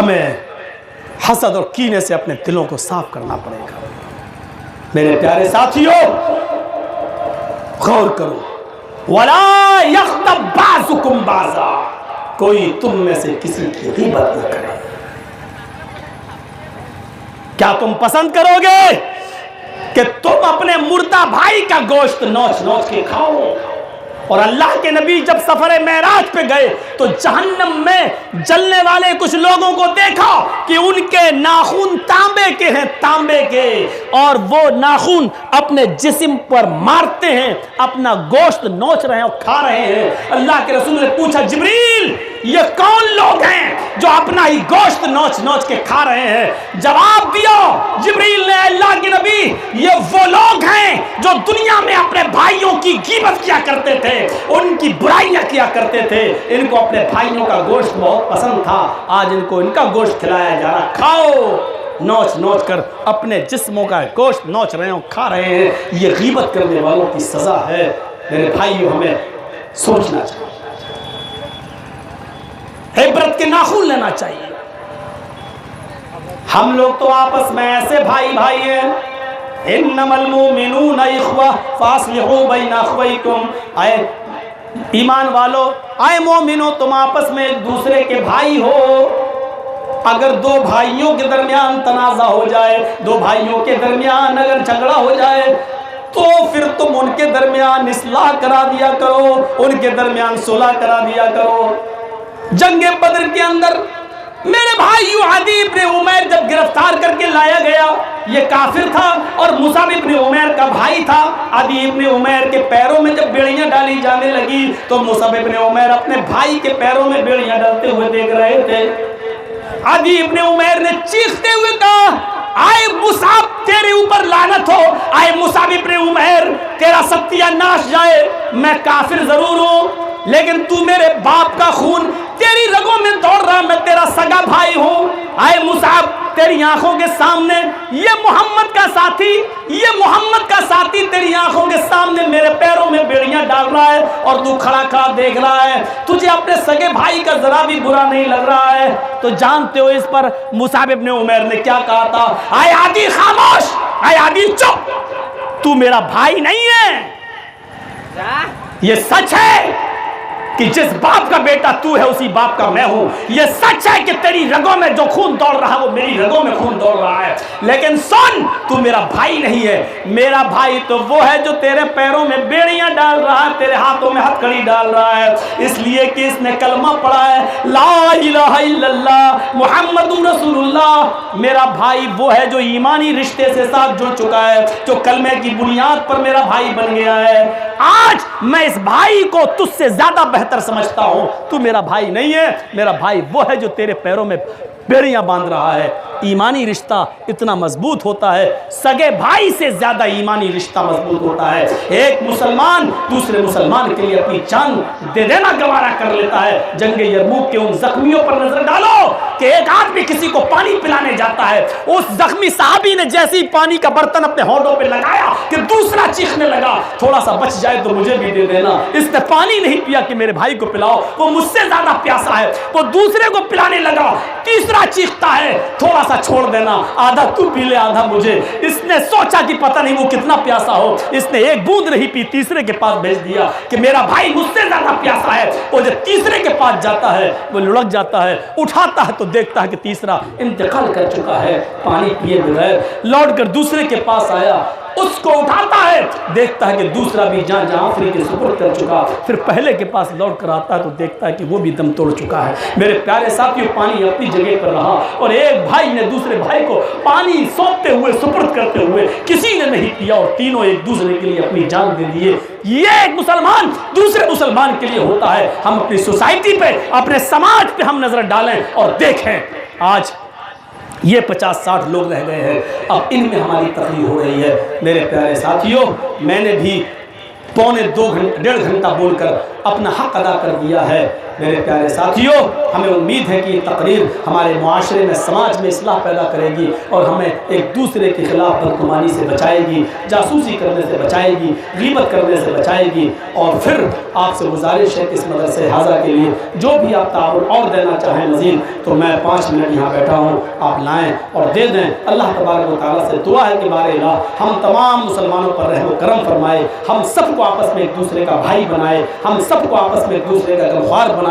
ہمیں حسد اور کینے سے اپنے دلوں کو صاف کرنا پڑے گا۔ میرے پیارے ساتھیوں، غور کرو، وَلَا يَغْتَبْ بَعْضُكُمْ بَعْضًا، کوئی تم میں سے کسی کی غیبت نہ کرے۔ کیا تم پسند کرو گے کہ تم اپنے مردہ بھائی کا گوشت نوچ نوچ کے کھاؤ؟ اور اللہ کے نبی جب سفر معراج پہ گئے تو جہنم میں جلنے والے کچھ لوگوں کو دیکھا کہ ان کے ناخن تانبے کے ہیں، تانبے کے، اور وہ ناخن اپنے جسم پر مارتے ہیں، اپنا گوشت نوچ رہے ہیں اور کھا رہے ہیں۔ اللہ کے رسول نے پوچھا، جبریل یہ کون لوگ ہیں جو اپنا ہی گوشت نوچ نوچ کے کھا رہے ہیں؟ جواب دیا جبریل نے، اللہ کے نبی یہ وہ لوگ ہیں جو دنیا میں اپنے بھائیوں کی غیبت کیا کرتے تھے، ان کی برائیاں کیا کرتے تھے، ان کو اپنے بھائیوں کا گوشت بہت پسند تھا، آج ان کو ان کا گوشت کھلایا جا رہا، کھاؤ۔ نوچ نوچ کر اپنے جسموں کا گوشت نوچ رہے ہیں اور کھا رہے ہیں، یہ غیبت کرنے والوں کی سزا ہے۔ میرے بھائیوں، ہمیں سوچنا چاہیے، عبرت کے ناخن لینا چاہیے۔ ہم لوگ تو آپس میں ایسے بھائی بھائی ہیں، انما المؤمنون اخوہ فاصلحوا بین اخویکم، اے ایمان والو، اے مومنو، تم آپس میں ایک دوسرے کے بھائی ہو۔ اگر دو بھائیوں کے درمیان تنازع ہو جائے، دو بھائیوں کے درمیان اگر جھگڑا ہو جائے تو پھر تم ان کے درمیان اصلاح کرا دیا کرو، ان کے درمیان صلح کرا دیا کرو۔ جنگ بدر کے اندر میرے بھائیو، عدی ابن عمیر جب گرفتار کر کے لایا گیا، یہ کافر تھا اور مصعب ابن عمیر کا بھائی تھا۔ عدی ابن عمیر کے پیروں میں جب بیڑیاں ڈالی جانے لگی تو مصعب ابن عمیر اپنے بھائی کے پیروں میں بیڑیاں ڈالتے ہوئے دیکھ رہے تھے۔ عدی ابن عمیر نے چیختے ہوئے کہا، آئے مصعب تیرے اوپر لعنت ہو، آئے مصعب ابن عمیر تیرا ستیہ ناش جائے، میں کافر ضرور ہوں لیکن تو میرے باپ کا خون تیری رگوں میں دوڑ رہا، میں تیرا سگا بھائی ہوں۔ آئے مصعب، تیری آنکھوں کے سامنے یہ محمد کا ساتھی تیری آنکھوں کے سامنے میرے پیروں میں بیڑیاں ڈال رہا ہے اور تو کھڑا کھڑا دیکھ رہا ہے، تجھے اپنے سگے بھائی کا ذرا بھی برا نہیں لگ رہا ہے؟ تو جانتے ہو اس پر مصعب ابن عمیر نے کیا کہا تھا؟ آئے عادی خاموش، آئے عادی چپ، تو میرا بھائی نہیں ہے۔ یہ سچ ہے کہ جس باپ کا بیٹا تو ہے اسی باپ کا میں ہوں، یہ سچ ہے کہ تیری رگوں میں جو خون دوڑ رہا وہ میری رگوں میں خون دوڑ رہا ہے، لیکن سن، تو میرا بھائی نہیں ہے۔ میرا بھائی تو وہ ہے جو تیرے پیروں میں بیڑیاں ڈال رہا ہے، تیرے ہاتھوں میں ہتھکڑی ڈال رہا ہے، اس لیے کہ اس نے کلمہ پڑھا ہے، لا الہ الا اللہ محمد رسول اللہ۔ میرا بھائی وہ ہے جو ایمانی رشتے سے ساتھ جڑ چکا ہے، جو کلمے کی بنیاد پر میرا بھائی بن گیا ہے۔ آج میں اس بھائی کو تجھ سے زیادہ بہتر سمجھتا ہوں، تو میرا بھائی نہیں ہے، میرا بھائی وہ ہے جو تیرے پیروں میں بیڑیاں باندھ رہا ہے۔ ایمانی رشتہ اتنا مضبوط ہوتا ہے، سگے بھائی سے زیادہ ایمانی رشتہ مضبوط ہوتا ہے۔ ایک مسلمان دوسرے مسلمان کے لیے اپنی جان دے دینا گوارا کر لیتا ہے۔ جنگ یرموک کے ان زخمیوں پر نظر ڈالو کہ ایک آدمی کسی کو پانی پلانے جاتا ہے، اس زخمی صحابی نے جیسے ہی پانی کا برتن اپنے ہونٹوں پہ لگایا کہ دوسرا چیخنے لگا، تھوڑا سا بچ جائے تو مجھے بھی دے دینا۔ اس نے پانی نہیں پیا کہ میرے بھائی کو پلاؤ، وہ مجھ سے زیادہ پیاسا ہے، وہ دوسرے کو پلانے لگا، تیسرا چیختا ہے، تھوڑا سا چھوڑ دینا، آدھا تو پی لے آدھا مجھے۔ اس نے سوچا کہ پتہ نہیں وہ کتنا پیاسا ہو، اس نے ایک بوند نہیں پی، تیسرے کے پاس بھیج دیا کہ میرا بھائی مجھ سے زیادہ پیاسا ہے۔ وہ جب تیسرے کے پاس جاتا ہے وہ لڑک جاتا ہے، اٹھاتا ہے تو دیکھتا ہے کہ تیسرا انتقال کر چکا ہے پانی پیے بغیر۔ لوٹ کر دوسرے کے پاس آیا، اس کو اٹھاتا ہے، دیکھتا ہے کہ دوسرا بھی جان جہاں آفری کے سپرد کر چکا۔ پھر پہلے کے پاس لوٹ کر آتا ہے تو دیکھتا ہے کہ وہ بھی دم توڑ چکا ہے۔ میرے پیارے ساتھیوں، پانی اپنی جگہ پر رہا اور ایک بھائی نے دوسرے بھائی کو پانی سونپتے ہوئے سپرد کرتے ہوئے کسی نے نہیں پیا اور تینوں ایک دوسرے کے لیے اپنی جان دے دیے۔ یہ ایک مسلمان دوسرے مسلمان کے لیے ہوتا ہے۔ ہم اپنی سوسائٹی پہ، اپنے سماج پہ ہم نظر ڈالیں اور دیکھیں، آج یہ 50-60 لوگ رہ گئے ہیں، اب ان میں ہماری تقریر ہو رہی ہے۔ میرے پیارے ساتھیوں، میں نے بھی 1.5 گھنٹہ بول کر اپنا حق ادا کر دیا ہے۔ میرے پیارے ساتھیوں، ہمیں امید ہے کہ یہ تقریر ہمارے معاشرے میں، سماج میں اصلاح پیدا کرے گی اور ہمیں ایک دوسرے کے خلاف بدگمانی سے بچائے گی، جاسوسی کرنے سے بچائے گی، غیبت کرنے سے بچائے گی۔ اور پھر آپ سے گزارش ہے کہ اس مدرسہ حاضہ کے لیے جو بھی آپ تعاون اور دینا چاہیں مزید، تو میں 5 منٹ یہاں بیٹھا ہوں، آپ لائیں اور دے دیں۔ اللہ تبارک و تعالیٰ سے دعا ہے کہ بار الہ ہم تمام مسلمانوں پر رحم و کرم فرمائے، ہم سب کو آپس میں ایک دوسرے کا بھائی بنائے، ہم سب کو آپس میں ایک دوسرے کا غمخوار بنائے۔